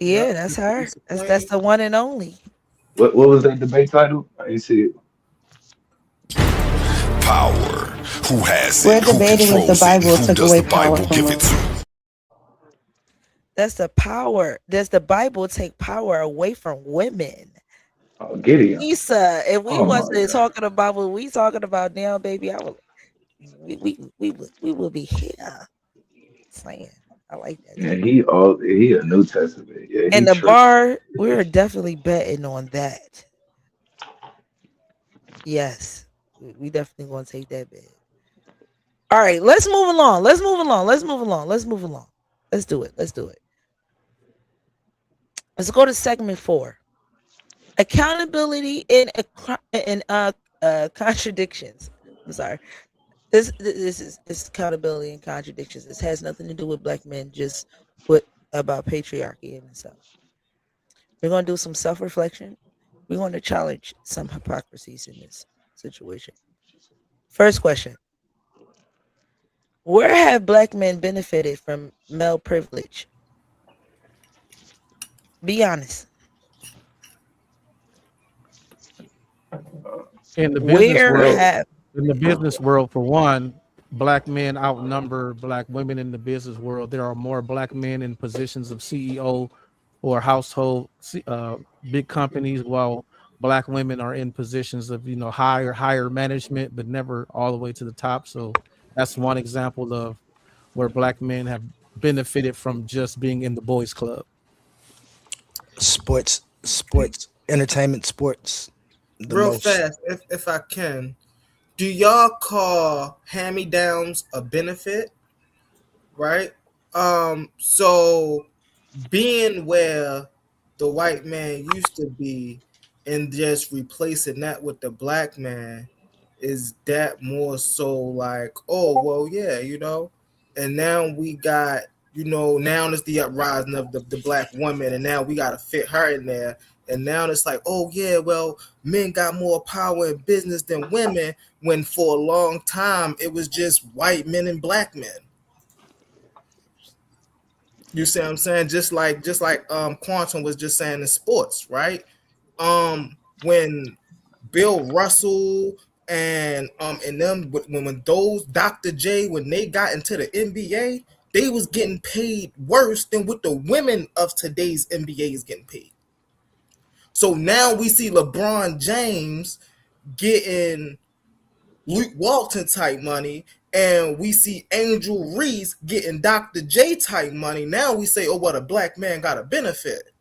Yep. Yeah, that's her. Lisa That's Queen. the one and only. What was that debate title? I didn't see it. Power. Who has We're it? Who debating if the controls it? And Bible who took does the away power Bible from give it us. to? That's the power. Does the Bible take power away from women? Oh, Gideon. Lisa, if we Oh my wasn't god. talking about what we talking about now, baby, I would we will be here saying. I like that Yeah, type. he a New Testament. Yeah, he And the tripping. bar, we're definitely betting on that. Yes, we definitely gonna take that bet. All right, let's move along. Let's move along. Let's move along. Let's move along. Let's do it. Let's do it. Let's go to segment 4. Accountability and contradictions. I'm sorry. This is accountability and contradictions. This has nothing to do with black men, just with about patriarchy and stuff. We're gonna do some self-reflection. We're going to challenge some hypocrisies in this situation. First question: where have black men benefited from male privilege? Be honest. In the business Where world, Bro, have for one, black men outnumber black women in the business world. There are more black men in positions of CEO or household big companies, while black women are in positions of higher management, but never all the way to the top. So that's one example of where black men have benefited from just being in the boys club. Sports, entertainment, sports, the Real most. fast, if I can, do y'all call hand-me-downs a benefit? Right. So being where the white man used to be and just replacing that with the black man, is that more so like, oh well, yeah, and now we got, now it's the uprising of the black woman, and now we got to fit her in there, and now it's like, oh yeah, well, men got more power in business than women, when for a long time it was just white men and black men. You see what I'm saying? Just like Quantum was just saying in sports, right? When Bill Russell and them, when those Dr. J, when they got into the NBA, they was getting paid worse than what the women of today's NBA is getting paid. So now we see LeBron James getting Luke Walton type money, and we see Angel Reese getting Dr. J type money. Now we say, oh, well, a black man got a benefit.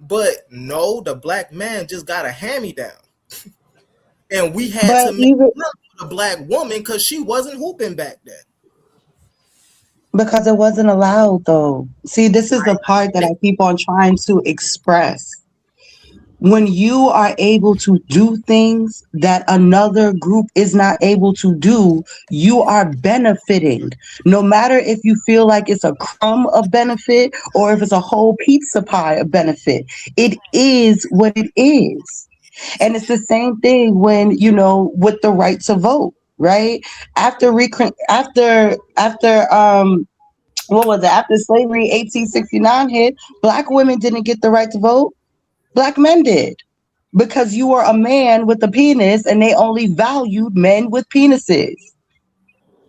But no, the black man just got a hand-me-down. And we had But to make even room for the black woman because she wasn't hooping back then. because it wasn't allowed though. See, this is the part that Right. I keep on trying to express. When you are able to do things that another group is not able to do, you are benefiting. No matter if you feel like it's a crumb of benefit or if it's a whole pizza pie of benefit, it is what it is. And it's the same thing when, with the right to vote, right? After what was it? After slavery 1869 hit, black women didn't get the right to vote. Black men did, because you were a man with a penis and they only valued men with penises.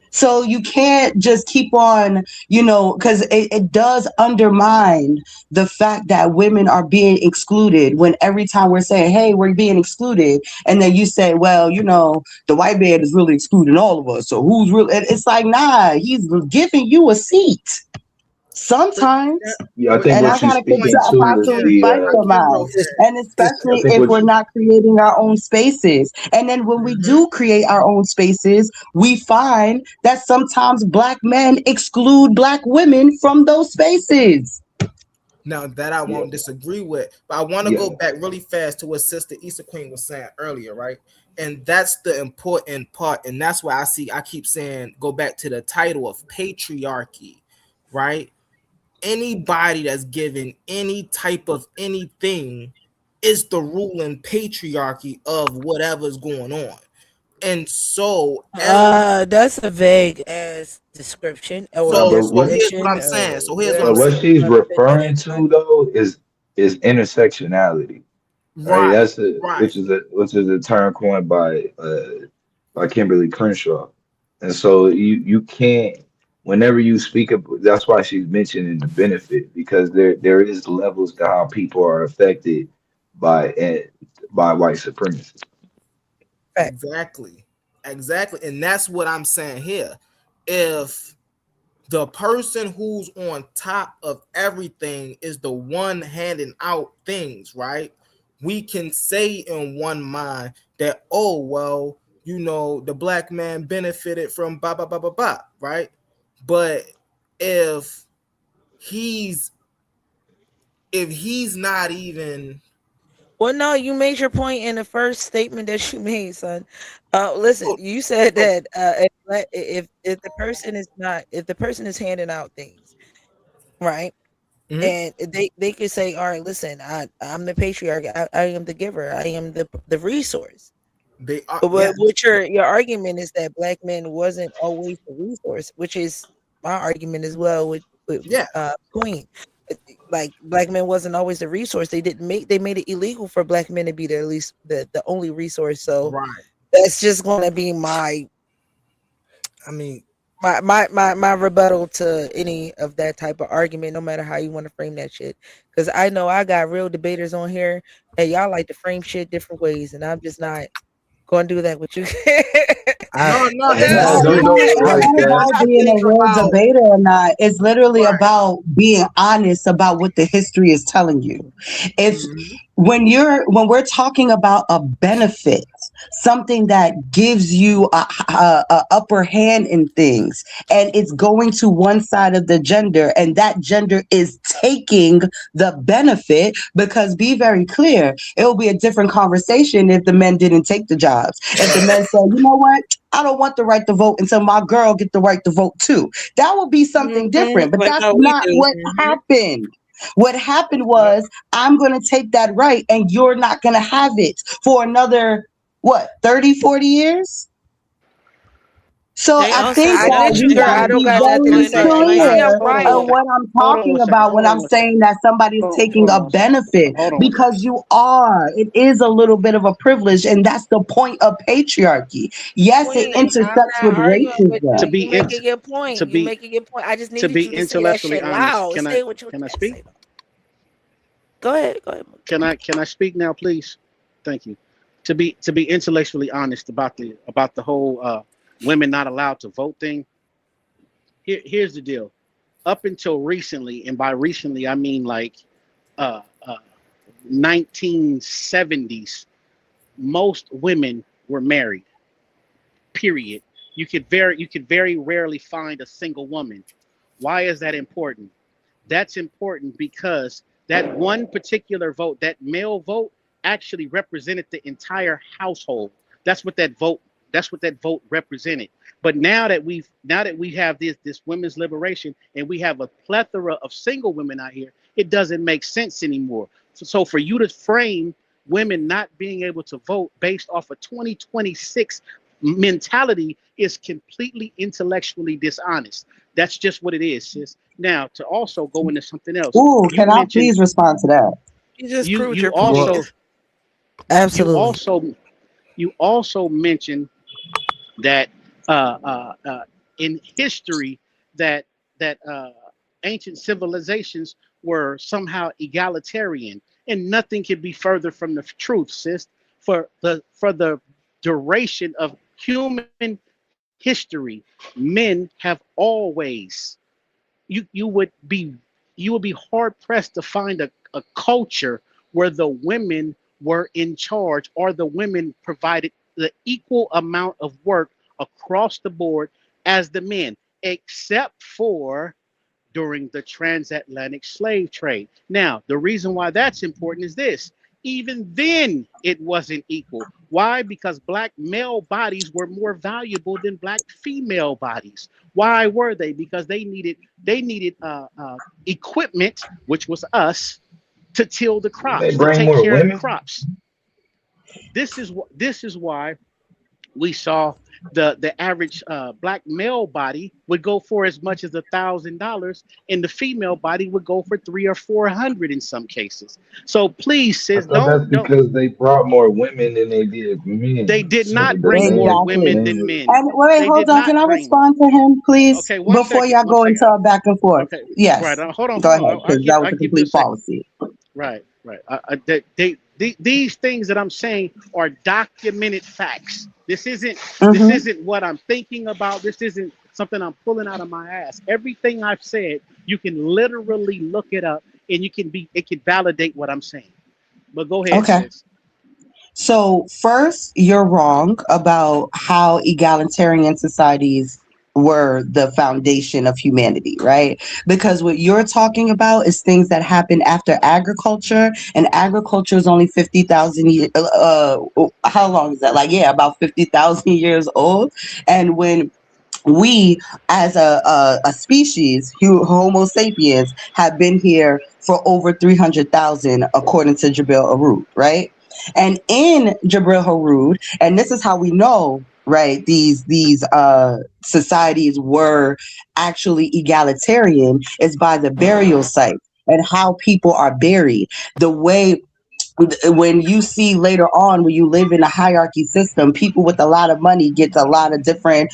So you can't just keep on, because it does undermine the fact that women are being excluded, when every time we're saying, hey, we're being excluded. And then you say, well, the white man is really excluding all of us. So who's really, it's like, nah, he's giving you a seat But sometimes. yeah, I but think And that I what you gotta speaking point, to is constantly the fight for again, real mine. fast. And I especially think if what we're not creating our own spaces. And then when we Mhm. do create our own spaces, we find that sometimes black men exclude black women from those spaces. Now that I yeah won't disagree with, but I want to yeah go back really fast to what Sister Issa Queen was saying earlier, right? And that's the important part, and that's why I keep saying go back to the title of patriarchy, right? Anybody that's given any type of anything is the ruling patriarchy of whatever's going on. And so That's a vague ass description or nah, but what here's what definition I'm or saying. So here's what but I'm whatever what saying. you she's want to put that referring in to though is is intersectionality. Right? Right, That's a right. which is a term coined by Kimberly Crenshaw. And so you can't whenever you speak of that's why she's mentioning the benefit because there is levels to how people are affected by by white supremacy. Fact. Exactly. Exactly. And that's what I'm saying here. If the person who's on top of everything is the one handing out things, right? We can say in one mind that, oh, well, you know, the black man benefited from blah, blah, blah, blah, blah, right? But if he's not even Well, no, you made your point in the first statement that you made, son. Listen, you said that if the person is not if the person is handing out things, right? Mhm. And they could say, all right, listen, I'm the patriarch, I am the giver, I am the resource. they are, But yeah, what your argument is that black men wasn't always the resource, which is my argument as well with yeah, Queen. Like black men wasn't always the resource. They made it illegal for black men to be the least the only resource. So right. that's just gonna be my I mean, my rebuttal to any of that type of argument, no matter how you want to frame that shit. Because I know I got real debaters on here and y'all like to frame shit different ways, and I'm just not gonna do that with you. No, I no, It's that's No, not, cool. don't it's do Because it not, I like it's not that. about being a think real about debater or not. It's literally right. about being honest about what the history is telling you. If Mhm. when we're talking about a benefit, something that gives you a upper hand in things, and it's going to one side of the gender, and that gender is taking the benefit, because be very clear, it will be a different conversation if the men didn't take the jobs. If the men said, you know what, I don't want the right to vote until my girl get the right to vote too. That would be something different, but Like that's how we not do. what happened. What happened Yep. was, I'm going to take that right and you're not going to have it for another, what, 30, 40 years? So They I also think I vote that in we disagree. got I to don't be got nothing to very say. Atlanta. You Hey, see, clear I'm hold on of one right. second. what I'm Hold on talking one second. about when Hold on I'm one second. saying that somebody's taking Hold a on one second. benefit, Hold on one second. because you are. It is a little bit of a privilege, and that's the point of patriarchy. Yes, it Queen, I'm intersects not with arguing with To you. racism. be You in, making your point. to You be making your point. I just to needed be you to say that intellectually shit honest, loud. Say what you can I got to speak? say. Go ahead. Go ahead. Can I speak now, please? Thank you. To be intellectually honest about the whole women not allowed to vote thing. Here's the deal. Up until recently, and by recently I mean like uh, uh, 1970s, most women were married. Period. You could very rarely find a single woman. Why is that important? That's important because that one particular vote, that male vote, actually represented the entire household. That's what that vote. That's what that vote represented. But now that we have this women's liberation and we have a plethora of single women out here, it doesn't make sense anymore. So for you to frame women not being able to vote based off a 2026 mentality is completely intellectually dishonest. That's just what it is, sis. Now, to also go into something else, Ooh, you can I mentioned please respond to that? You just you proved you your point. Well, also you Absolutely. also you also mentioned that in history that ancient civilizations were somehow egalitarian, and nothing could be further from the truth, sis. For the duration of human history, men have always you would be hard pressed to find a culture where the women were in charge or the women provided the equal amount of work across the board as the men, except for during the transatlantic slave trade. Now, the reason why that's important is this: even then, it wasn't equal. Why? Because black male bodies were more valuable than black female bodies. Why were they? Because they needed equipment, which was us, to till the Didn't they crops, to bring take more care of the women? crops. This is why we saw the average black male body would go for as much as $1,000, and the female body would go for 300 or 400 in some cases. So please, I sis, thought that's don't. because they brought more women than they did They men. did So not the bring more same women Exactly. than thing. men. And wait, They hold did on. Can not I bring more. respond to him, please, Okay, one before second, y'all one go second. into a back and forth? Okay, right. Yes. Hold on, Go hold on. ahead, I'll because that give was a give you a complete second. policy. Right, right. These things that I'm saying are documented facts. This Mm-hmm. isn't what I'm thinking about. This isn't something I'm pulling out of my ass. Everything I've said, you can literally look it up, and it can validate what I'm saying. But go ahead, Okay. sis. So first, you're wrong about how egalitarian societies were the foundation of humanity, right? Because what you're talking about is things that happened after agriculture, and agriculture is only 50,000 years. How long is that? Like, yeah, about 50,000 years old. And when we as a species, Homo sapiens, have been here for over 300,000 according to Jabril Arud, right? And in Jabril Arud, and this is how we know, right, these societies were actually egalitarian, is by the burial site and how people are buried. The way when you see later on, when you live in a hierarchy system, people with a lot of money get a lot of different,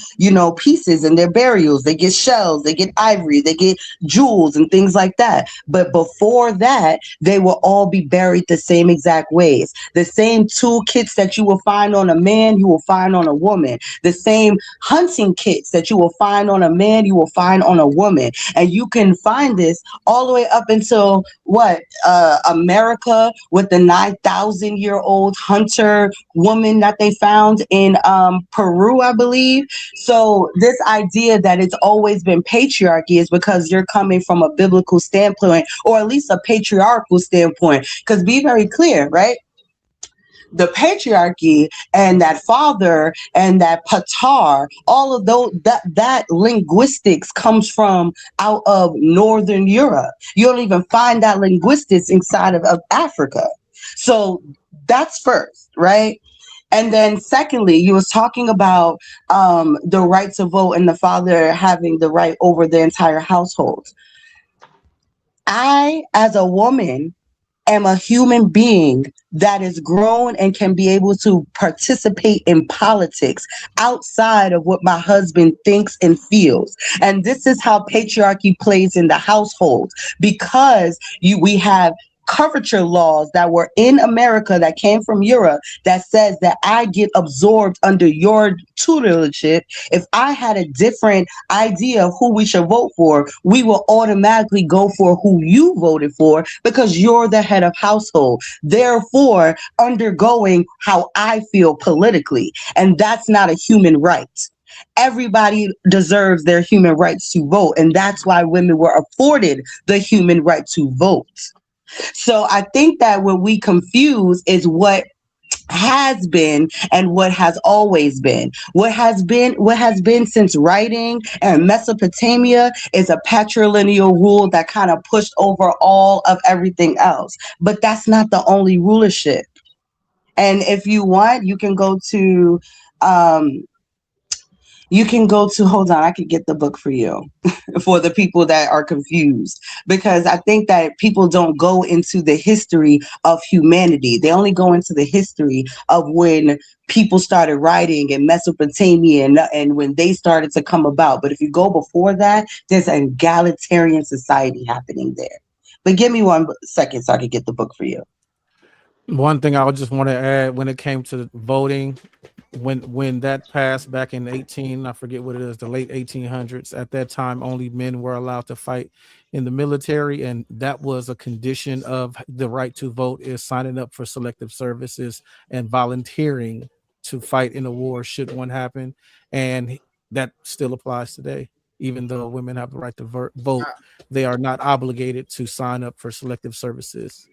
pieces in their burials. They get shells, they get ivory, they get jewels and things like that. But before that, they will all be buried the same exact ways. The same toolkits that you will find on a man, you will find on a woman. The same hunting kits that you will find on a man, you will find on a woman. And you can find this all the way up until what? America, with the 9,000-year-old hunter woman that they found in Peru, I believe. So this idea that it's always been patriarchy is because you're coming from a biblical standpoint, or at least a patriarchal standpoint. Because be very clear, right? The patriarchy and that father and that patar, all of those, that linguistics comes from out of Northern Europe. You don't even find that linguistics inside of Africa. So that's first, right? And then secondly, you was talking about the right to vote and the father having the right over the entire household. I, as a woman, am a human being that is grown and can be able to participate in politics outside of what my husband thinks and feels. And this is how patriarchy plays in the household, because we have curvature laws that were in America that came from Europe that says that I get absorbed under your tutelage. If I had a different idea of who we should vote for, we will automatically go for who you voted for because you're the head of household, therefore undergoing how I feel politically. And that's not a human right. Everybody deserves their human rights to vote. And that's why women were afforded the human right to vote. So I think that what we confuse is what has been and what has always been. What has been since writing and Mesopotamia is a patrilineal rule that kind of pushed over all of everything else. But that's not the only rulership. And if you want, you can go to, hold on, I could get the book for you for the people that are confused, because I think that people don't go into the history of humanity. They only go into the history of when people started writing in Mesopotamia and when they started to come about. But if you go before that, there's an egalitarian society happening there. But give me 1 second so I can get the book for you. One thing I would just want to add when it came to voting, when that passed back in I forget what it is, the late 1800s. At that time, only men were allowed to fight in the military, and that was a condition of the right to vote, is signing up for selective services and volunteering to fight in a war should one happen. And that still applies today. Even though women have the right to vote, they are not obligated to sign up for selective services.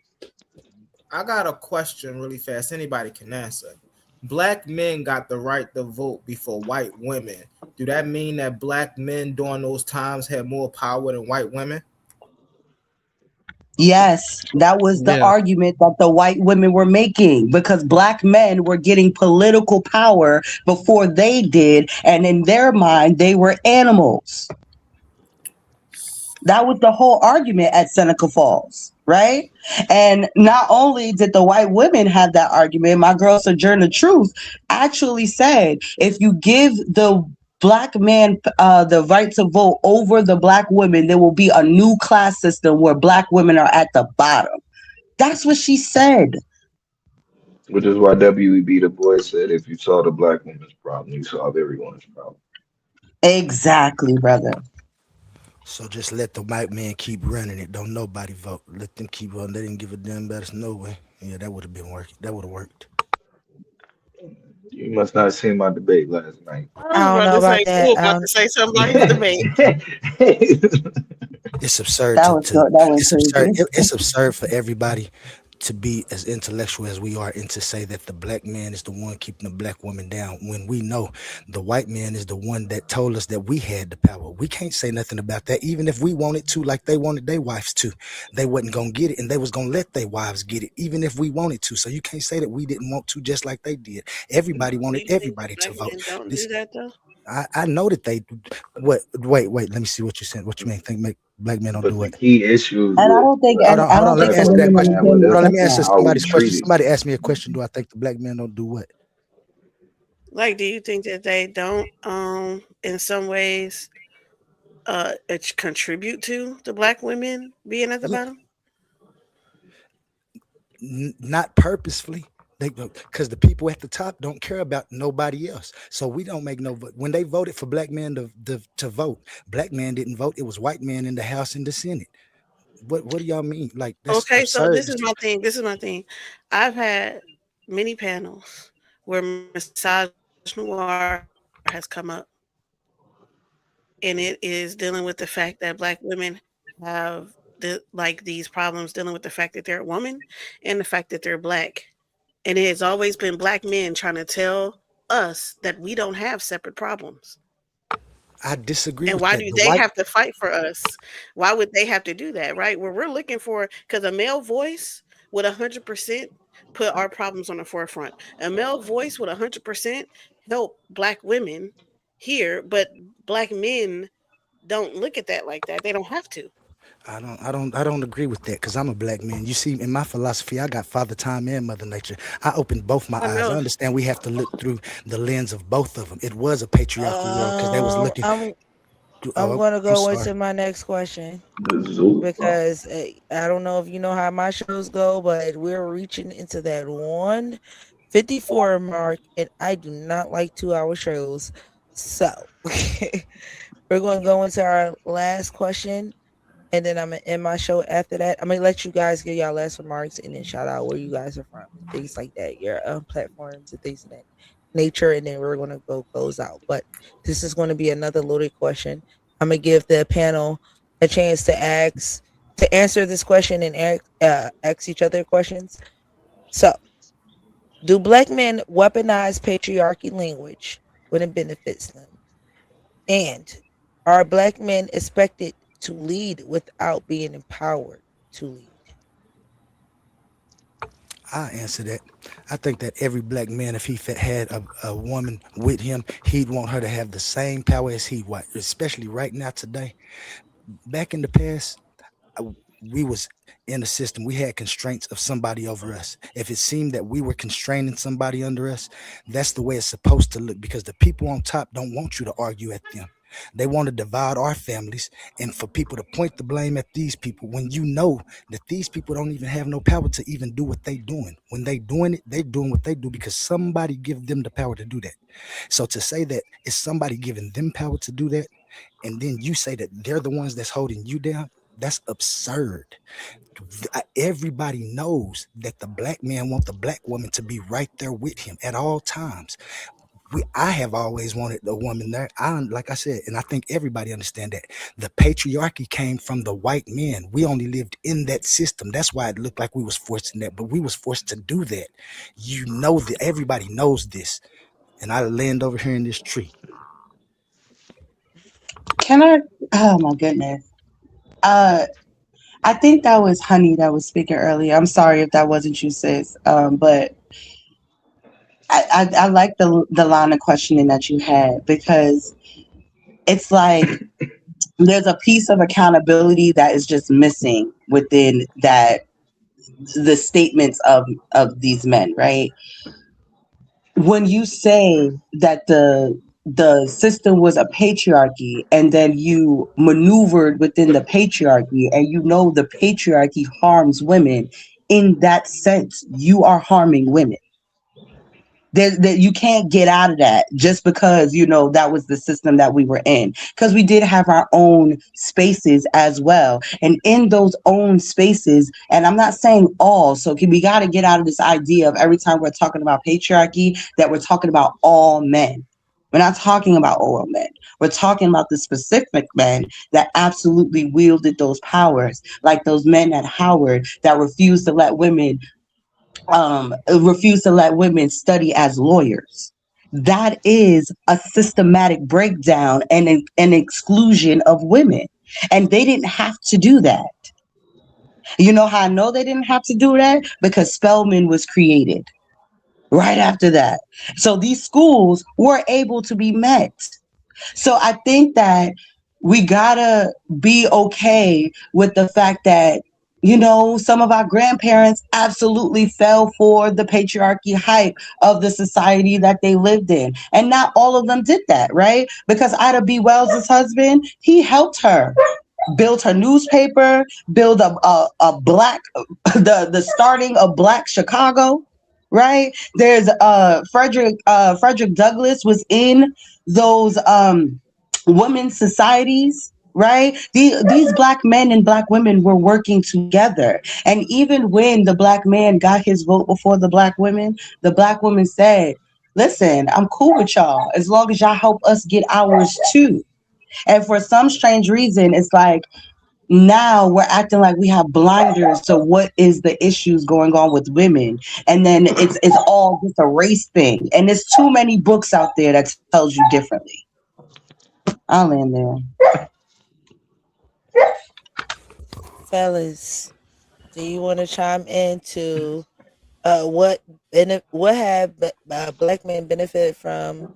I got a question really fast. Anybody can answer. Black men got the right to vote before white women. Do that mean that black men during those times had more power than white women? Yes, that was the Yeah, argument that the white women were making because black men were getting political power before they did, and in their mind, they were animals. That was the whole argument at Seneca Falls, right? And not only did the white women have that argument, my girl Sojourner Truth actually said if you give the black man the right to vote over the black women, there will be a new class system where black women are at the bottom. That's what she said. Which is why W.E.B. Du Bois said, if you solve the black woman's problem, you solve everyone's problem. Exactly, brother. So just let the white man keep running it. Don't nobody vote. Let them keep on. They didn't give a damn about us no way. Yeah, that would have been working. That would have worked. You must not have seen my debate last night. I was I don't about know to about say, that. cool, about to say something about his debate. It's absurd That was that was it's absurd. crazy. It's absurd for everybody to be as intellectual as we are and to say that the black man is the one keeping the black woman down when we know the white man is the one that told us that we had the power. We can't say nothing about that. Even if we wanted to, like they wanted their wives to, they wasn't gonna get it, and they was gonna let their wives get it, even if we wanted to. So you can't say that we didn't want to, just like they did. Everybody Do wanted you think everybody to black vote. men don't This do that though? I know that they what wait, let me see what you said. What you mean think make black men don't do But the what? key issues And I with don't think what Hold and on, I hold don't on. Let think me the answer that women Africans question. have with understand the Hold on, let us me and answer difference. how we somebody's question. treat it. Somebody asked me a question. Do I think the black men don't do what? Like, do you think that they don't, in some ways, contribute to the black women being at the Yeah, bottom? not purposefully. They because the people at the top don't care about nobody else. So we don't make no vote. When they voted for black men to vote, black men didn't vote. It was white men in the House and the Senate. What do y'all mean? Like that's Okay, so absurd. this is my thing. This is my thing. I've had many panels where misogynoir has come up, and it is dealing with the fact that black women have these problems dealing with the fact that they're a woman and the fact that they're black. And it has always been black men trying to tell us that we don't have separate problems. I disagree And with why that. do The they white have to fight for us? Why would they have to do that, right? Where we're looking for, because a male voice would 100% put our problems on the forefront. A male voice would 100% help black women here, but black men don't look at that like that. They don't have to. I don't agree with that because I'm a black man. You see, in my philosophy, I got Father Time and Mother Nature. I opened both my I eyes. I know. understand we have to look through the lens of both of them. It was a patriarchal world because they was looking. I'm Oh, gonna I'm go sorry. into my next question The Zoom. because I don't know if you know how my shows go, but we're reaching into that 154 mark, and I do not like 2-hour shows. So we're going to go into our last question, and then I'm gonna end my show after that. I'm gonna let you guys give y'all last remarks and then shout out where you guys are from, things like that, your platforms and things of that nature, and then we're gonna go close out. But this is going to be another loaded question. I'm gonna give the panel a chance to answer this question and ask each other questions. So, do black men weaponize patriarchy language when it benefits them? And are black men expected to lead without being empowered to lead? I answer that. I think that every black man, if he had a woman with him, he'd want her to have the same power as he would, especially right now today. Back in the past, we was in a system. We had constraints of somebody over us. If it seemed that we were constraining somebody under us, that's the way it's supposed to look because the people on top don't want you to argue at them. They want to divide our families and for people to point the blame at these people when you know that these people don't even have no power to even do what they doing. When they doing it, they doing what they do because somebody give them the power to do that. So to say that it's somebody giving them power to do that, and then you say that they're the ones that's holding you down, that's absurd. Everybody knows that the black man want the black woman to be right there with him at all times. I have always wanted a woman there. Like I said, and I think everybody understand that the patriarchy came from the white men. We only lived in that system. That's why it looked like we was forced in that, but we was forced to do that. You know that everybody knows this. And I land over here in this tree. Can I? Oh my goodness. Uh, I think that was Honey that was speaking earlier. I'm sorry if that wasn't you, sis. But I like the line of questioning that you had, because it's like there's a piece of accountability that is just missing within that, the statements of these men, right? When you say that the system was a patriarchy, and then you maneuvered within the patriarchy, and you know the patriarchy harms women, in that sense you are harming women. That you can't get out of that just because you know that was the system that we were in, because we did have our own spaces as well, and in those own spaces, and I'm not saying all, so we got to get out of this idea of every time we're talking about patriarchy that we're talking about all men. We're not talking about all men. We're talking about the specific men that absolutely wielded those powers, like those men at Howard that refused to let women study as lawyers. That is a systematic breakdown and an exclusion of women. And they didn't have to do that. You know how I know they didn't have to do that? Because Spelman was created right after that. So these schools were able to be met. So I think that we gotta be okay with the fact that, you know, some of our grandparents absolutely fell for the patriarchy hype of the society that they lived in. And not all of them did that, right? Because Ida B. Wells' husband, he helped her build her newspaper, build a black, the starting of Black Chicago, right? There's Frederick Douglass was in those women's societies, right? These black men and black women were working together. And even when the black man got his vote before the black women said, listen, I'm cool with y'all as long as y'all help us get ours too. And for some strange reason, it's like now we're acting like we have blinders to what is the issues going on with women, and then it's all just a race thing. And there's too many books out there that tells you differently. I'll end there. Fellas, do you want to chime into what have black men benefit from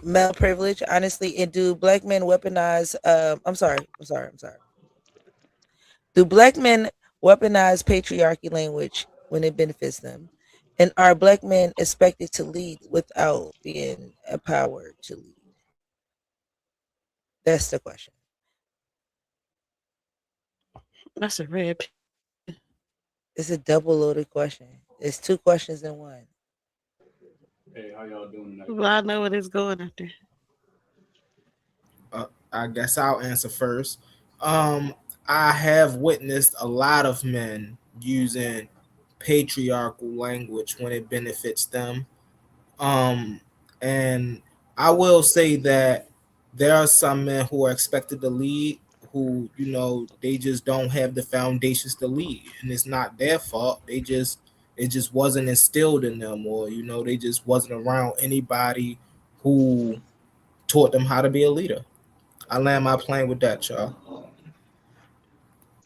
male privilege, honestly, and do black men weaponize I'm sorry. Do black men weaponize patriarchy language when it benefits them? And are black men expected to lead without being empowered to lead? That's the question. That's a red. It's a double loaded question. It's two questions in one. Hey, how y'all doing tonight? Well, I know what it's going after. I guess I'll answer first. I have witnessed a lot of men using patriarchal language when it benefits them. And I will say that there are some men who are expected to lead who, you know, they just don't have the foundations to lead. And it's not their fault. It just wasn't instilled in them, or, you know, they just wasn't around anybody who taught them how to be a leader. I land my plane with that, y'all.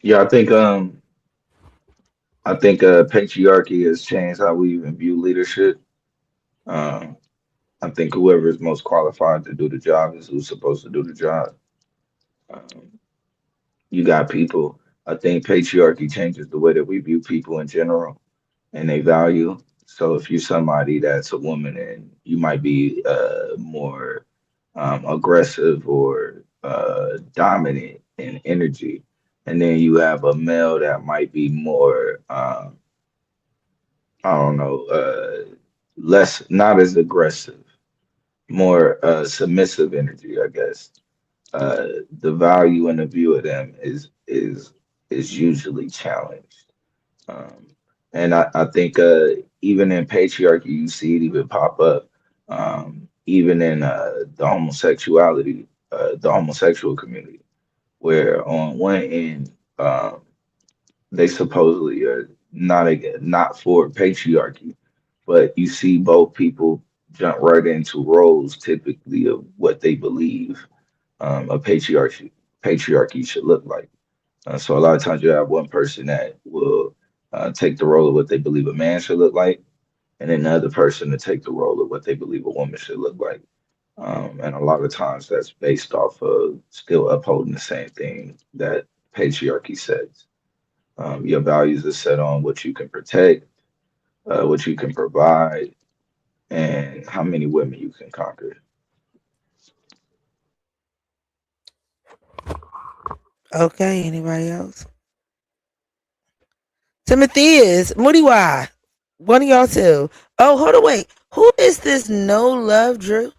Yeah, I think patriarchy has changed how we even view leadership. Um, I think whoever is most qualified to do the job is who's supposed to do the job. Um, you got people. I think patriarchy changes the way that we view people in general and they value. So if you're somebody that's a woman and you might be more aggressive or dominant in energy, and then you have a male that might be more I don't know, less, not as aggressive, more submissive energy, I guess. The value and the view of them is usually challenged. Um, and I think even in patriarchy, you see it even pop up. Even in the homosexual community, where on one end, they supposedly are not for patriarchy, but you see both people jump right into roles typically of what they believe a patriarchy patriarchy should look like. So a lot of times you have one person that will take the role of what they believe a man should look like, and then another person to take the role of what they believe a woman should look like. And a lot of times that's based off of still upholding the same thing that patriarchy says. Your values are set on what you can protect, what you can provide, and how many women you can conquer. Okay, anybody else? Timothy is Moody Y. One of y'all two. Oh, hold on, wait. Who is this No Love Drew?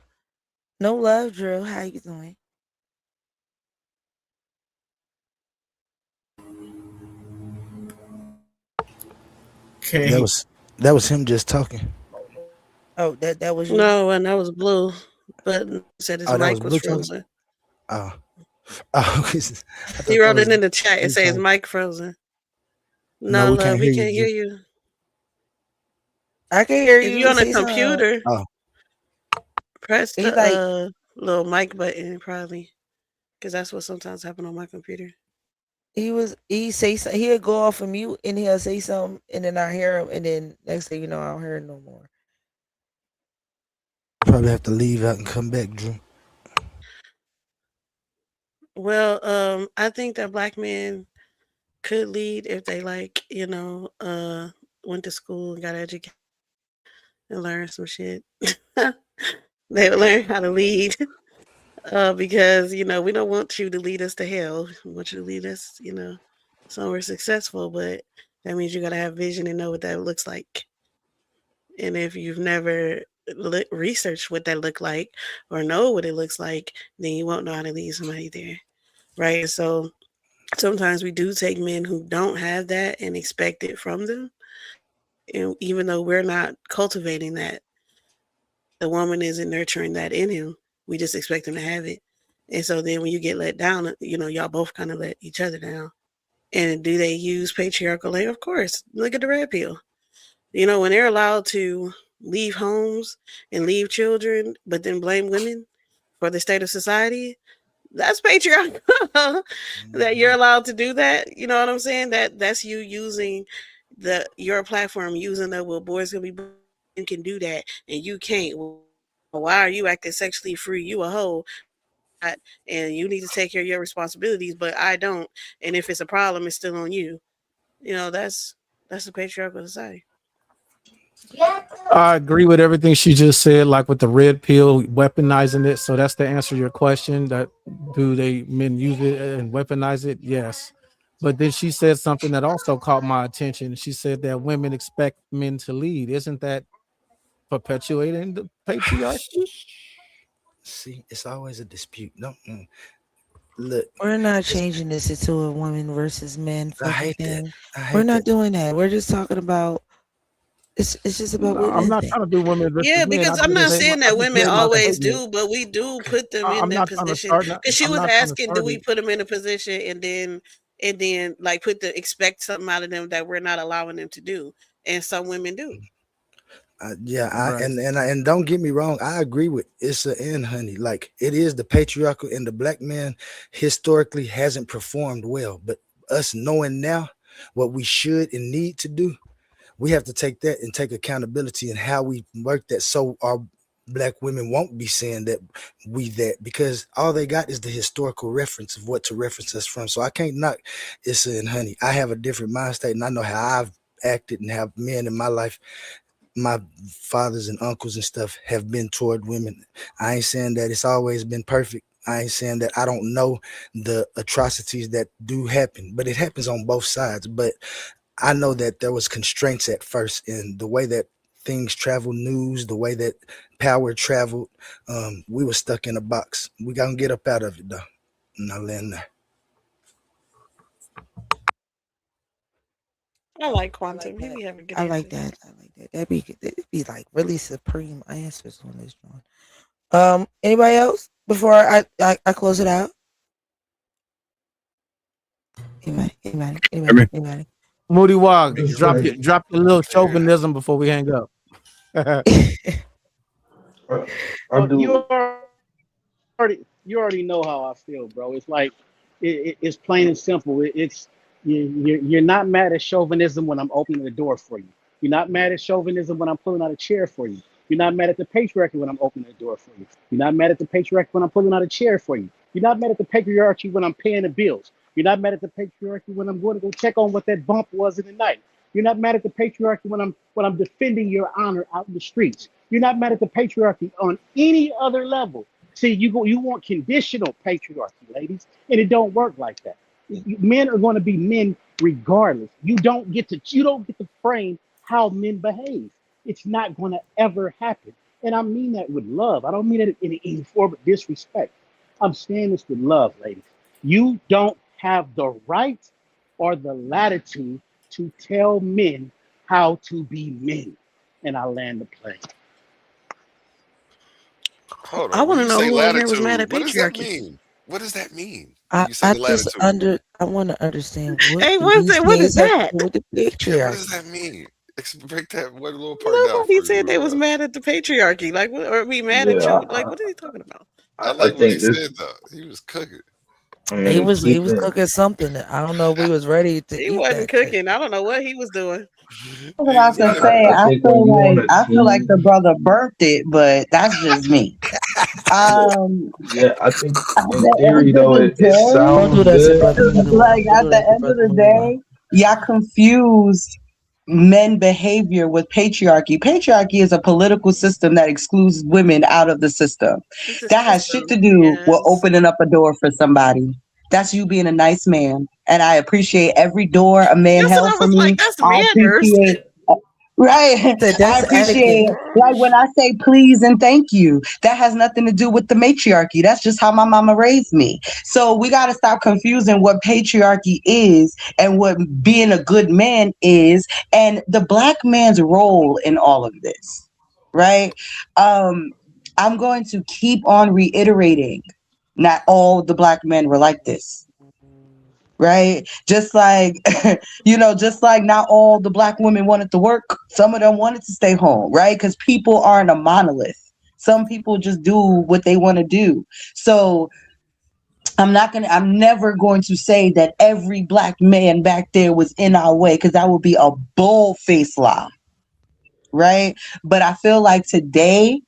No Love Drew. How you doing? Okay. That was him just talking. Oh, that was you. No, and that was Blue, but said his Oh, that was mic was Blue talking? frozen. Oh, He wrote it in the chat. It says mic frozen. No, we love, can't we hear can't you. hear you. I can hear If you. you're on a Say something. computer, Oh, press He the like- little mic button probably, because that's what sometimes happen on my computer. He say something. He'll go off of mute and he'll say something, and then I hear him, and then next thing you know, I don't hear him no more. probably have to leave out and come back, Drew. Well, I think that Black men could lead if they went to school and got educated and learned some shit. They would learn how to lead. Because we don't want you to lead us to hell. We want you to lead us, somewhere successful. But that means you got to have vision and know what that looks like. And if you've never researched what that look like or know what it looks like, then you won't know how to lead somebody there, right? So sometimes we do take men who don't have that and expect it from them. And even though we're not cultivating that, the woman isn't nurturing that in him. We just expect him to have it. And so then when you get let down, y'all both kind of let each other down. And do they use patriarchal language? Of course. Look at the red pill. When they're allowed to leave homes and leave children, but then blame women for the state of society, that's patriarchal. That you're allowed to do that. You know what I'm saying? That's you using your platform, using that, well, boys gonna be and can do that and you can't. Well, why are you acting sexually free? You a hoe, and you need to take care of your responsibilities, but I don't. And if it's a problem, it's still on you. That's the patriarchal society. I agree with everything she just said, like with the red pill weaponizing it. So that's to answer your question, that do men use it and weaponize it? Yes. But then she said something that also caught my attention. She said that women expect men to lead. Isn't that perpetuating the patriarchy? See, it's always a dispute. No, look, we're not changing this into a woman versus men I hate thing. that. We're not doing that. We're just talking about it's just about No, women. I'm not trying to do women versus men. Because I'm not saying that women always do, but we do put them in that position. Because she was asking, do we put them in a position and then like expect something out of them that we're not allowing them to do, and some women do. And don't get me wrong, I agree with Issa and Honey. Like, it is the patriarchal, and the black man historically hasn't performed well. But us knowing now what we should and need to do, we have to take that and take accountability in how we work that, so our black women won't be saying that because all they got is the historical reference of what to reference us from. So I can't knock Issa and Honey. I have a different mind state, and I know how I've acted and have men in my life, my fathers and uncles and stuff, have been toward women. I ain't saying that it's always been perfect. I ain't saying that I don't know the atrocities that do happen, but it happens on both sides. But I know that there was constraints at first in the way that things travel, news, the way that power traveled. We were stuck in a box. We gonna get up out of it though. And I'll land there. I like Quantum. He have a good I like that. That'd be like really supreme answers on this one. Anybody else before I close it out? Anybody? Moody Wog, drop your little chauvinism before we hang up. You already know how I feel, bro. It's like It's plain and simple. You're not mad at chauvinism when I'm opening the door for you. You're not mad at chauvinism when I'm pulling out a chair for you. You're not mad at the patriarchy when I'm opening the door for you. You're not mad at the patriarchy when I'm pulling out a chair for you. You're not mad at the patriarchy when I'm paying the bills. You're not mad at the patriarchy when I'm going to go check on what that bump was in the night. You're not mad at the patriarchy when I'm defending your honor out in the streets. You're not mad at the patriarchy on any other level. See, you want conditional patriarchy, ladies, and it don't work like that. Men are going to be men regardless. You don't get to frame how men behave. It's not going to ever happen. And I mean that with love. I don't mean it in any form of disrespect. I'm saying this with love, ladies. You don't have the right or the latitude to tell men how to be men. And I land the plane. Hold I on. When want to you know say who on here was mad latitude, at what does that patriarchy. mean? What does that mean? I, When you say I the just latitude, I want to understand what Hey, do what is these that? What is things have to that? do with the yeah, what does patriarchy? that mean? Break that one little part down Nobody for said me, they was bro. mad at the patriarchy. Like, what, are we mad at Yeah, you? Like, what are you talking about? I I like what he think this. said though. He was cooking. I mean, the He key was thing. cooking something. I don't know if we was ready to He eat wasn't that shit. cooking. I don't know what he was doing. I was He was about to Yeah, cooking. say, I think when you on a I feel like the team, brother burnt it, but that's just me. yeah, Um, yeah, I think at in the theory end of though, the it Don't do sounds that to good. Brother day, Meanwhile. like Don't at do the that to end of Brother the Meanwhile. day, y'all confused men behavior with patriarchy. Patriarchy is a political system that excludes women out of the system. It's a That has shit system. to do with Yes. opening up a door for somebody. That's you being a nice man. And I appreciate every door a man That's what held I for was like. me. That's I manners. appreciate right. Said I that's appreciate etiquette. like when I say please and thank you, that has nothing to do with the matriarchy. That's just how my mama raised me. So we got to stop confusing what patriarchy is and what being a good man is and the black man's role in all of this. Right? I'm going to keep on reiterating not all the black men were like this, right? Just like, just like not all the black women wanted to work. Some of them wanted to stay home, right? Because people aren't a monolith. Some people just do what they want to do. So I'm never going to say that every black man back there was in our way because that would be a bull-faced lie, right? But I feel like today,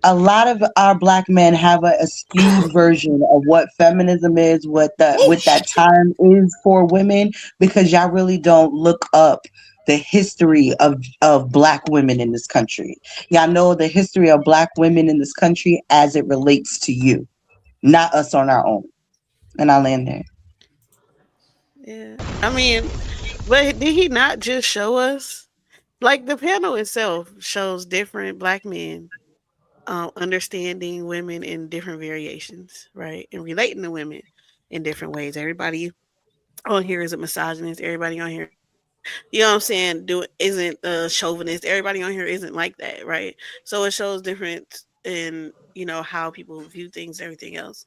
a lot of our black men have a skewed version of what feminism is, what that time is for women, because y'all really don't look up the history of black women in this country. Y'all know the history of black women in this country as it relates to you, not us on our own. And I land there. Yeah. I mean, but did he not just show us? Like the panel itself shows different black men understanding women in different variations, right? And relating to women in different ways. Everybody on here isn't misogynist. Everybody on here, you know what I'm saying, isn't chauvinist. Everybody on here isn't like that, right? So it shows difference in, how people view things, everything else.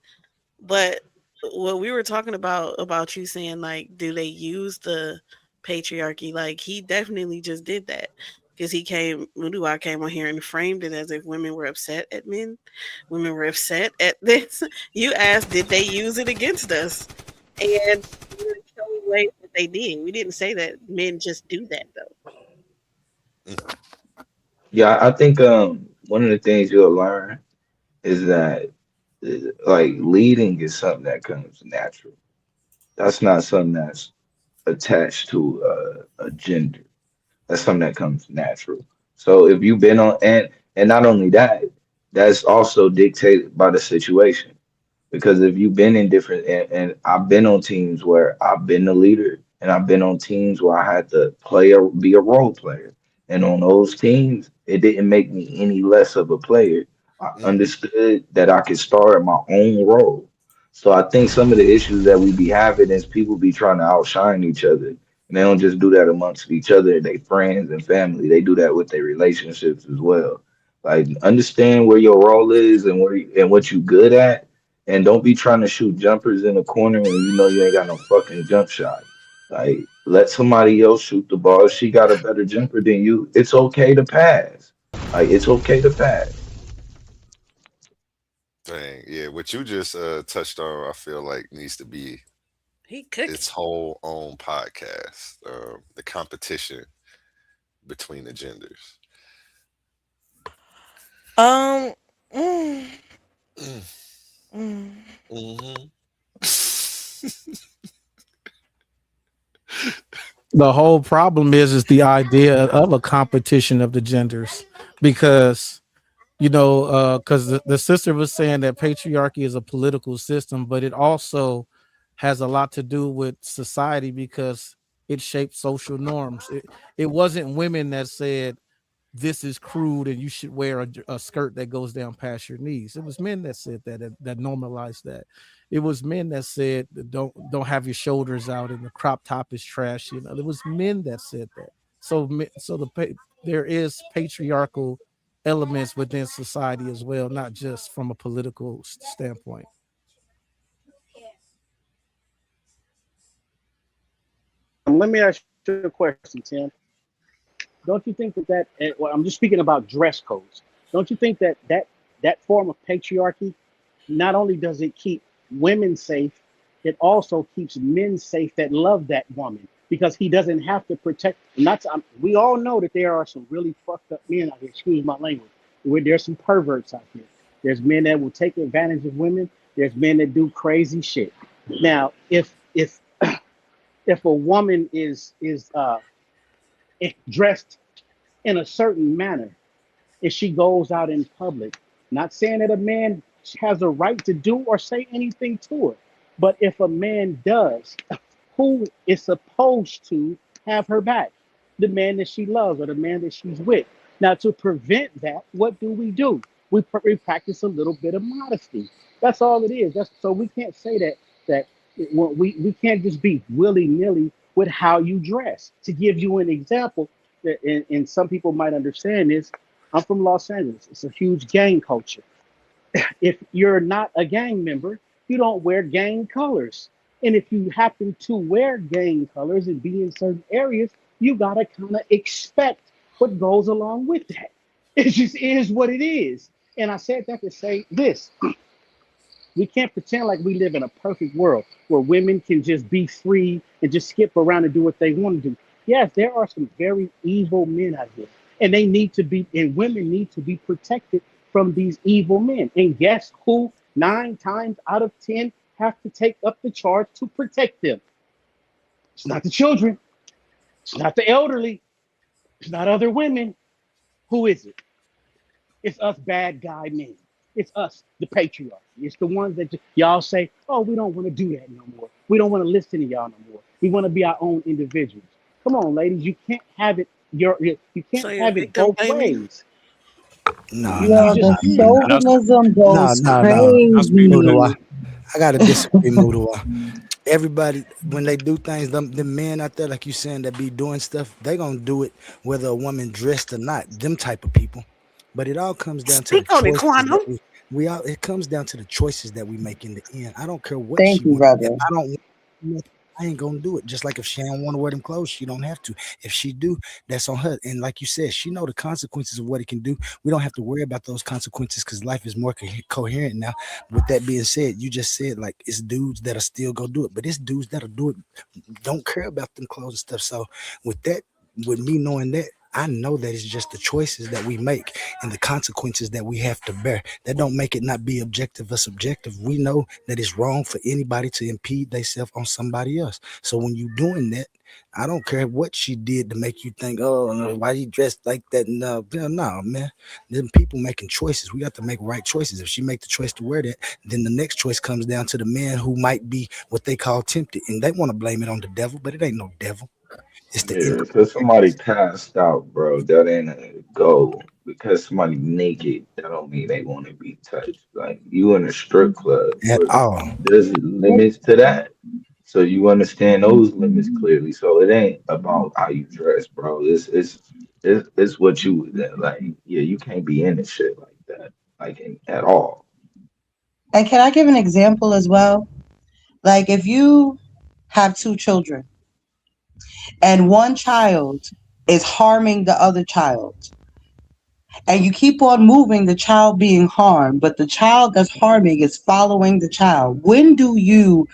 But what we were talking about you saying, like, do they use the patriarchy? Like, he definitely just did that because Uduak came on here and framed it as if women were upset at men. Women were upset at this. You asked, did they use it against us? And we didn't show ways that they did. We didn't say that men just do that, though. Yeah, I think one of the things you'll learn is that like leading is something that comes natural. That's not something that's attached to a gender. That's something that comes natural. So if you've been on and not only that, that's also dictated by the situation. Because if you've been in different and I've been on teams where I've been the leader and I've been on teams where I had to be a role player. And on those teams, it didn't make me any less of a player. I understood that I could start my own role. So I think some of the issues that we be having is people be trying to outshine each other. And they don't just do that amongst each other, they friends and family. They do that with their relationships as well. Like understand where your role is and and what you good at, and don't be trying to shoot jumpers in the corner when you know you ain't got no fucking jump shot. Like, let somebody else shoot the ball. If she got a better jumper than you, it's okay to pass. Like, it's okay to pass. Dang, yeah, what you just touched on, I feel like needs to be He cooking. its whole own podcast. The competition between the genders. Mm, Mm, mm. mhm. The whole problem is the idea of a competition of the genders, because because the sister was saying that patriarchy is a political system, but it also has a lot to do with society because it shapes social norms. It wasn't women that said this is crude and you should wear a skirt that goes down past your knees. It was men that said that normalized that. It was men that said don't have your shoulders out and the crop top is trash. It was men that said that. There is patriarchal elements within society as well, not just from a political standpoint. Let me ask you a question, Tim. Don't you think well, I'm just speaking about dress codes. Don't you think that form of patriarchy, not only does it keep women safe, it also keeps men safe that love that woman because he doesn't have to protect. We all know that there are some really fucked up men out here. Excuse my language. There's some perverts out here. There's men that will take advantage of women. There's men that do crazy shit. Now, if if a woman is dressed in a certain manner, if she goes out in public, not saying that a man has a right to do or say anything to her, but if a man does, who is supposed to have her back? The man that she loves or the man that she's with. Now, to prevent that, what do? We practice a little bit of modesty. That's all it is. So we can't say that we can't just be willy-nilly with how you dress. To give you an example, and some people might understand this, I'm from Los Angeles. It's a huge gang culture. If you're not a gang member, you don't wear gang colors. And if you happen to wear gang colors and be in certain areas, you gotta kind of expect what goes along with that. It just is what it is. And I said that to say this. We can't pretend like we live in a perfect world where women can just be free and just skip around and do what they want to do. Yes, there are some very evil men out here, and women need to be protected from these evil men. And guess who 9 times out of 10 have to take up the charge to protect them? It's not the children. It's not the elderly. It's not other women. Who is it? It's us bad guy men. It's us, the patriarchy. It's the ones that y'all say, oh, we don't want to do that no more. We don't want to listen to y'all no more. We want to be our own individuals. Come on, ladies, you can't have it. You can't So have it both ways. No, Yo, the chauvinism goes no. crazy. I gotta disagree, Mudawa. Everybody, when they do things, the men out there, like you saying, that be doing stuff, they gonna do it whether a woman dressed or not. Them type of people. But it all comes down to the choices it comes down to the choices that we make in the end. I don't care what Thank you, brother. If I ain't gonna do it. Just like if she don't want to wear them clothes, she don't have to. If she do, that's on her. And like you said, she know the consequences of what it can do. We don't have to worry about those consequences because life is more coherent now. With that being said, you just said like it's dudes that'll still go do it, but it's dudes that'll do it, don't care about them clothes and stuff. So with me knowing that, I know that it's just the choices that we make and the consequences that we have to bear. That don't make it not be objective or subjective. We know that it's wrong for anybody to impede themselves on somebody else. So when you doing that, I don't care what she did to make you think, oh, no, why you dressed like that? No, man. Them people making choices. We got to make right choices. If she make the choice to wear that, then the next choice comes down to the man who might be what they call tempted. And they want to blame it on the devil, but it ain't no devil. It's the because somebody passed out, bro. That ain't a go. Because somebody naked, that don't mean they want to be touched. Like you in a strip club, at all. there's limits to that. So you understand those limits clearly. So it ain't about how you dress, bro. It's what you like. Yeah, you can't be in this shit like that, at all. And can I give an example as well? Like if you have 2 children and one child is harming the other child, and you keep on moving, the child being harmed, but the child that's harming is following the child. When do you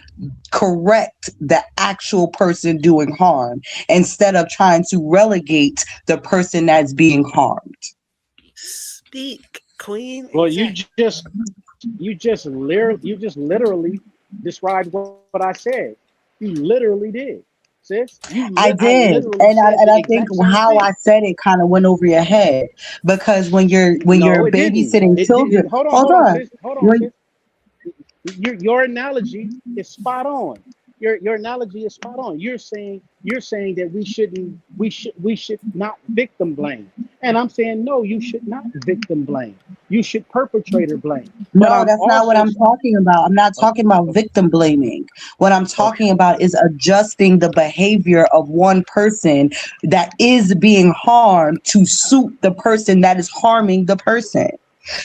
correct the actual person doing harm instead of trying to relegate the person that's being harmed? Speak, Queen. Well, Exactly. you just literally described what I said. You literally did, sis. I I did, literally and said the I think exact same how thing. I said it kind of went over your head, because when you're No, it didn't. babysitting It children, didn't. Hold on, hold hold on, on, sis. Hold on, when sis. Your analogy is spot on. Your analogy is spot on. You're saying that we should not victim blame. And I'm saying no, you should not victim blame. You should perpetrator blame. But no, I'm that's not what also I'm talking about. I'm not talking about okay, victim blaming. What I'm okay. talking about is adjusting the behavior of one person that is being harmed to suit the person that is harming the person.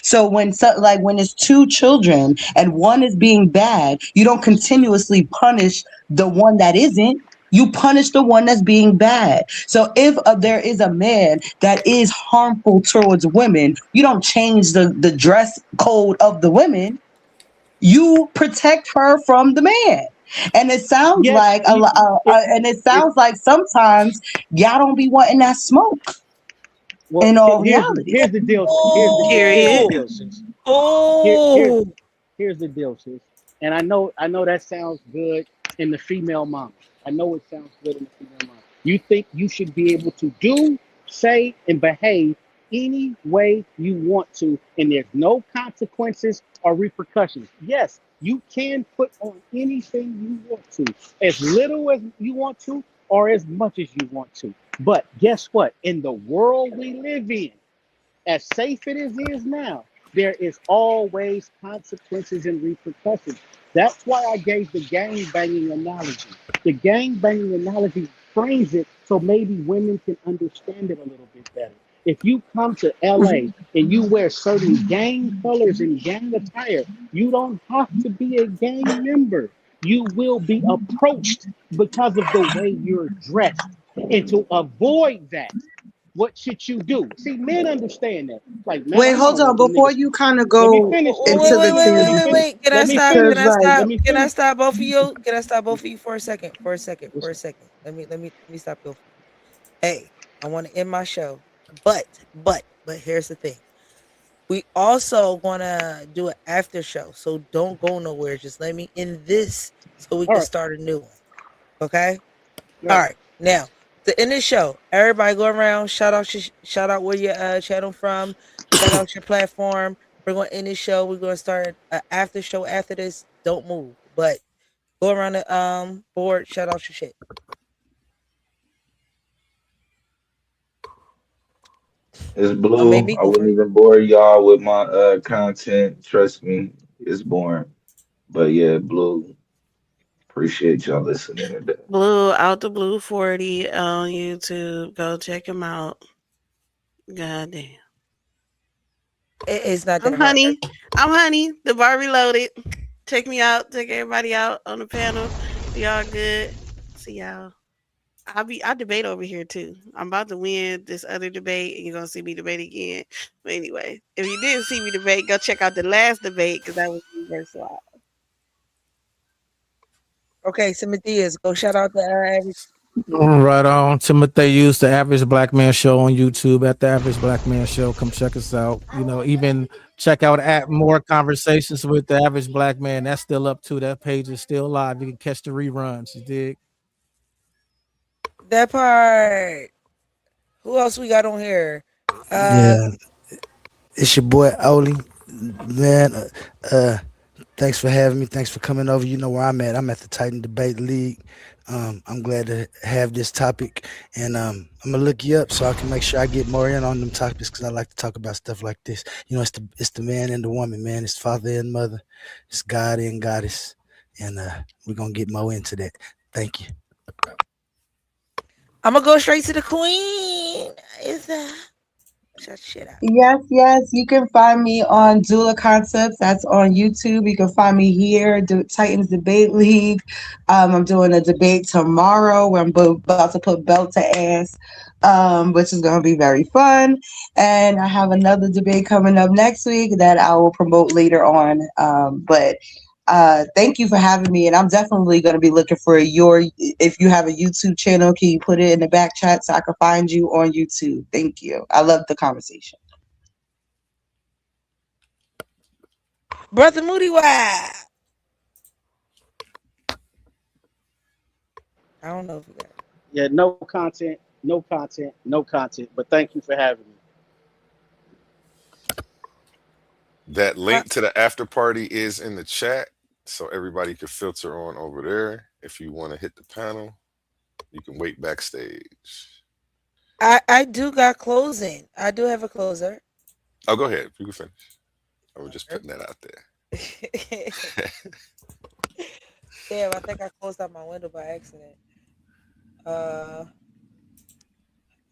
So when it's two children and one is being bad, you don't continuously punish the one that isn't. You punish the one that's being bad. So if there is a man that is harmful towards women, you don't change the dress code of the women. You protect her from the man. And it sounds Yes, like and it it sounds like sometimes y'all don't be wanting that smoke. well In all reality, here's the deal. Here's the Period. deal, sis. Here, here, Oh, here's the deal, sis. And I know that sounds good in the female mom. I know it sounds good in the female mom. You think you should be able to do, say, and behave any way you want to, and there's no consequences or repercussions. Yes, you can put on anything you want to, as little as you want to, or as much as you want to. But guess what? In the world we live in, as safe it is now, there is always consequences and repercussions. That's why I gave the gang banging analogy. The gang banging analogy frames it so maybe women can understand it a little bit better. If you come to LA and you wear certain gang colors and gang attire, you don't have to be a gang member. You will be approached because of the way you're dressed. And to avoid that, what should you do? See, men understand that. Like, man, wait, I don't hold on. want them Before niggas. you kind of Let me go finish. Let me into wait, the finish. wait, wait, Let me wait, tangent, finish. wait. Can I Let me stop? finish. Can because I like, stop? Let me Can I finish. stop both of you? Can I stop both of you for a second? For a second. What's For a second. Let me stop both of you. Hey, I want to end my show, but here's the thing. We also want to do an after show, so don't go nowhere. Just let me end this so we all can right? start a new one. Okay. All All right. right. Now to end the show, everybody go around. Shout out where you channel from. Shout out your platform. We're gonna end this show. We're gonna start an after show after this. Don't move, but go around the board. Shout out your shit. It's Don't make blue. me I go wouldn't first. even bore y'all with my content. Trust me, it's boring. But yeah, blue. Appreciate y'all listening today. Blue out the blue 40 on YouTube. Go check him out. God damn. It's not I'm that hard. Honey. I'm Honey. The bar reloaded. Check me out. Check everybody out on the panel. We all good. See y'all. I'll debate over here too. I'm about to win this other debate, and you're gonna see me debate again. But anyway, if you didn't see me debate, go check out the last debate because that was me versus Swap. Okay, Timothy, go shout out to every. Right on. Timothy used the Average Black Man Show on YouTube at the Average Black Man Show. Come check us out. You know, even check out at more conversations with the Average Black Man. That's still up too. That page is still live. You can catch the reruns. You dig? That part. Who else we got on here? Yeah, it's your boy Oli, man. Thanks for having me. Thanks for coming over. You know where I'm at. I'm at the Titan Debate League. I'm glad to have this topic, and I'm gonna look you up so I can make sure I get more in on them topics because I like to talk about stuff like this. You know, it's the man and the woman, man. It's father and mother. It's God and goddess, and we're gonna get more into that. Thank you. I'm gonna go straight to the queen. Is that Shut shit out. Yes. You can find me on Dula Concepts. That's on YouTube. You can find me here, Titans Debate League. I'm doing a debate tomorrow where I'm about to put belt to ass, which is going to be very fun. And I have another debate coming up next week that I will promote later on. But thank you for having me. And I'm definitely going to be looking for if you have a YouTube channel, can you put it in the back chat so I can find you on YouTube? Thank you. I love the conversation. Brother Moody, why? I don't know if you got it. Yeah, no content. But thank you for having me. That link to the after party is in the chat, so everybody can filter on over there. If you want to hit the panel, you can wait backstage. I do got closing. I do have a closer. Oh, go ahead. You can finish. I was just putting that out there. Damn, I think I closed out my window by accident.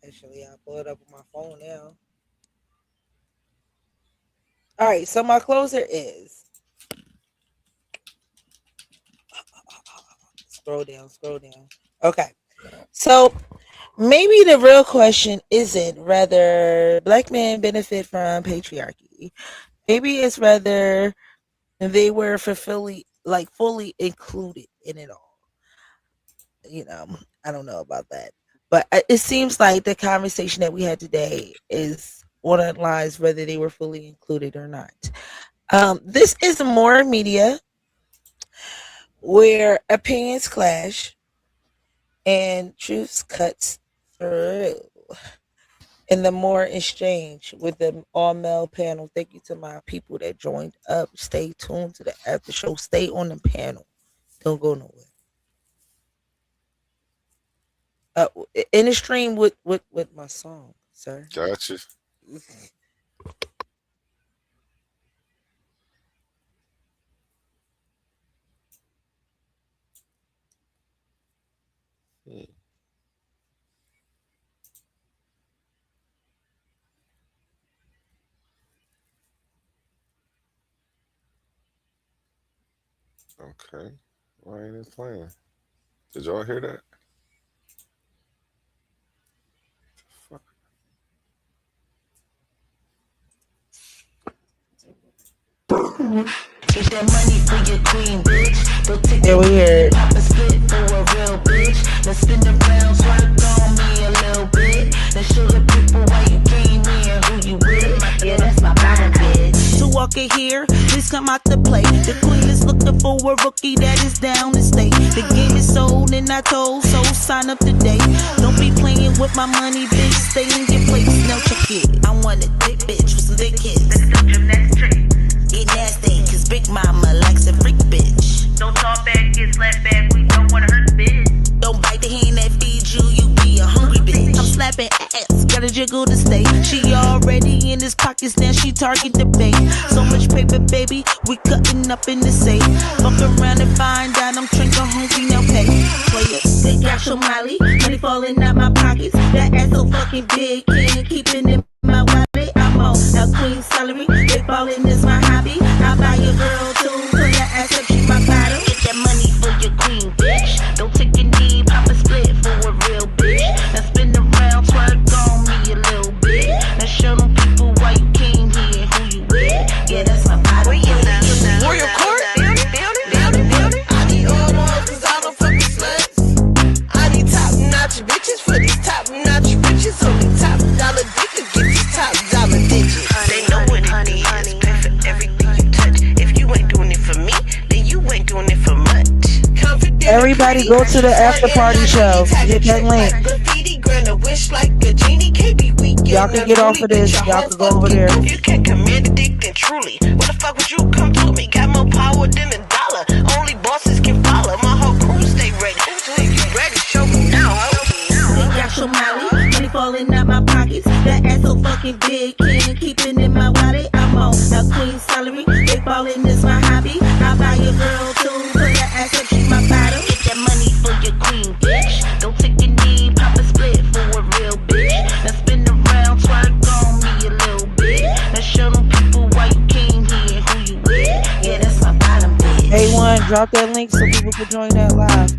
Actually, I'll pull it up on my phone now. All right, so my closer is scroll down. Okay, so maybe the real question isn't whether black men benefit from patriarchy. Maybe it's whether they were fully included in it all. You know, I don't know about that, but it seems like the conversation that we had today is on the lines whether they were fully included or not. This is more media where opinions clash and truths cuts through. And the more exchange with the all-male panel. Thank you to my people that joined up. Stay tuned to the after show. Stay on the panel. Don't go nowhere. In the stream with my song, sir. Gotcha. Okay. Why ain't it playing? Did y'all hear that? Fuck. Get that money for your queen, bitch. Go take Yeah, we heard. pop a split for a real bitch. Let's spin the rounds, work on me a little bit. Let's show the people why you came here, who you with. Yeah, that's my bottom bitch. To walk it here, please come out to play. The queen is looking for a rookie that is down to stay. The game is sold and I told, so sign up today. Don't be playing with my money, bitch. Stay in your place, now check it. I want a thick bitch with some thick hips. Get nasty, cause Big Mama likes a freak bitch. Don't talk back, get slapped back, we don't wanna hurt the bitch. Don't bite the hand that feeds you, you be a hungry bitch. I'm slapping ass, gotta jiggle to stay. She already in his pockets, now she target the bait. So much paper, baby, we cutting up in the safe. Fuck around and find out I'm drinking hungry, now pay. Play it, they got your Molly, money falling out my pockets. That ass so fucking big, can't keep it in my wallet. I'm on a queen salary, they ballin' is my hobby. I buy your girl too, put her ass up, she my bottom. Get that money for your queen, bitch. Don't take a knee, pop a split for a real bitch. Now spin around, twerk on me a little bit. Now show them people why you came here, who you with. Yeah, that's my bottom bitch. Warrior Court, I need all ones cause I don't fuck with sluts. I need top-notch bitches for these top-notch bitches. Only top-dollar dick to get these top-dollar digits. They know what honey is, pay for everything you touch. If you ain't doing it for me, then you ain't doing it for much. Everybody go to the after party show. Hit that link. Y'all can get off of this. Y'all can go over there. If you can't command a dick, then truly, what the fuck would you come to me? Got more power than a dollar. Only bosses can follow. My whole crew stay ready. So if you ready, show me now. they got your Molly, money falling out my pockets. That ass so fucking big, can't keep it in my wallet. I'm on a queen salary, they ballin' is my hobby. I buy your girl too, put her ass up, she my bottom. Get that money for your queen, bitch. Don't take a knee, pop a split for a real bitch. Now spin around, twerk on me a Drop that link so people can join that live.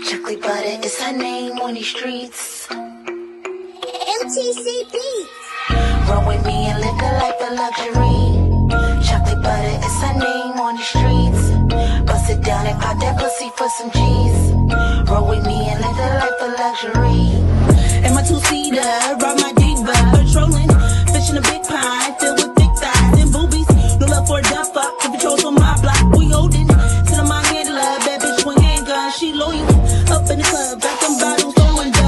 Chocolate butter is her name on these streets. MTC Beats. Roll with me and live the life of luxury. Chocolate butter is her name on the streets. Bust it down and pop that pussy for some cheese. Roll with me and live the life of luxury. And my two-seater, ride my diva, patrolling, fish in a big pond, filled with thick thighs and boobies. No love for a dumb fuck, the patrols on my block, we holding. Sit on my handler, bad bitch with handgun, she loyal. Up in the